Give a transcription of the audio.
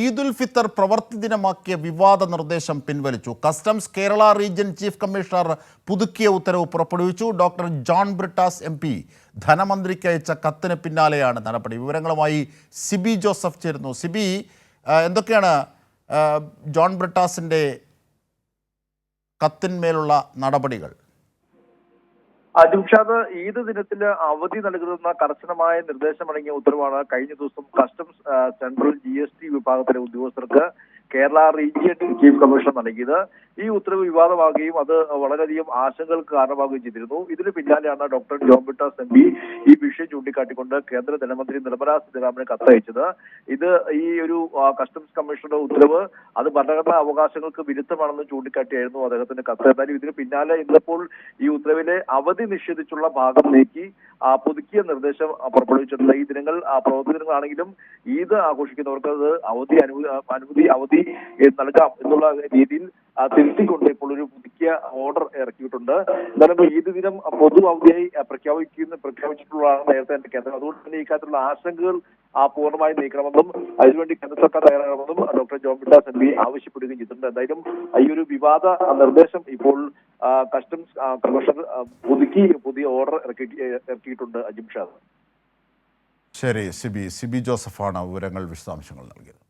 ഈദുൽ ഫിത്തർ പ്രവൃത്തി ദിനമാക്കിയ വിവാദ നിർദ്ദേശം പിൻവലിച്ചു. Customs Kerala region chief commissioner പുതുക്കിയ ഉത്തരവ് പുറപ്പെടുവിച്ചു. ഡോക്ടർ ജോൺ ബ്രിട്ടാസ് MP ധനമന്ത്രിക്ക് അയച്ച കത്തിന് പിന്നാലെയാണ് നടപടി. വിവരങ്ങളുമായി സിബി ജോസഫ് ചേരുന്നു. സിബി, എന്തൊക്കെയാണ് ജോൺ ബ്രിട്ടാസിൻ്റെ കത്തിന്മേലുള്ള നടപടികൾ? ജിംഷാദ്, ഈദ് ദിനത്തിൽ അവധി നൽകുന്ന കർശനമായ നിർദ്ദേശമടങ്ങിയ ഉത്തരവാണ് കഴിഞ്ഞ ദിവസം കസ്റ്റംസ് സെൻട്രൽ GST വിഭാഗത്തിലെ ഉദ്യോഗസ്ഥർക്ക് കേരള റീജിയൻ ചീഫ് കമ്മീഷണർ നൽകിയത്. ഈ ഉത്തരവ് വിവാദമാകുകയും അത് വളരെയധികം ആശങ്കകൾക്ക് കാരണമാകുകയും ചെയ്തിരുന്നു. ഇതിന് പിന്നാലെയാണ് ഡോക്ടർ ജോൺ ബ്രിട്ടാസ് MP ഈ വിഷയം ചൂണ്ടിക്കാട്ടിക്കൊണ്ട് കേന്ദ്ര ധനമന്ത്രി നിർമ്മലാ സീതാരാമന് കത്തയച്ചത്. ഇത് ഈ ഒരു കസ്റ്റംസ് കമ്മീഷണറുടെ ഉത്തരവ് അത് ഭരണഘടനാ അവകാശങ്ങൾക്ക് വിരുദ്ധമാണെന്ന് ചൂണ്ടിക്കാട്ടിയായിരുന്നു അദ്ദേഹത്തിന്റെ കത്ത്. എന്നാലും ഇതിന് പിന്നാലെ ഇന്നിപ്പോൾ ഈ ഉത്തരവിലെ അവധി നിഷേധിച്ചുള്ള ഭാഗം നീക്കി പുതുക്കിയ നിർദ്ദേശം പുറപ്പെടുവിച്ചിട്ടുണ്ട്. ഈ ദിനങ്ങൾ പ്രവൃത്തി ദിനങ്ങളാണെങ്കിലും ഈദ് ആഘോഷിക്കുന്നവർക്ക് അത് അവധി നൽകാം എന്നുള്ള രീതിയിൽ തിരുത്തിക്കൊണ്ട് ഇപ്പോൾ ഒരു പുതുക്കിയ ഓർഡർ ഇറക്കിയിട്ടുണ്ട്. എന്നാലും ഈദ് ദിനം പൊതു അവധിയായി പ്രഖ്യാപിച്ചിട്ടുള്ളതാണ് നേരത്തെ തന്നെ കേന്ദ്രം. അതുകൊണ്ട് തന്നെ ഇക്കാര്യത്തിലുള്ള ആശങ്കകൾ പൂർണ്ണമായി നീക്കണമെന്നും അതിനുവേണ്ടി കേന്ദ്ര സർക്കാർ തയ്യാറാകണമെന്നും ഡോക്ടർ ജോൺ ബ്രിട്ടാസ് MP ആവശ്യപ്പെടുകയും ചെയ്തിട്ടുണ്ട്. എന്തായാലും ഈ ഒരു വിവാദ നിർദ്ദേശം ഇപ്പോൾ കസ്റ്റംസ് കമ്മീഷണർ പുതിയ ഓർഡർ ഇറക്കിയിട്ടുണ്ട്. ജിംഷാദ്. ശരി, സിബി ജോസഫാണ് വിവരങ്ങൾ വിശദാംശങ്ങൾ നൽകിയത്.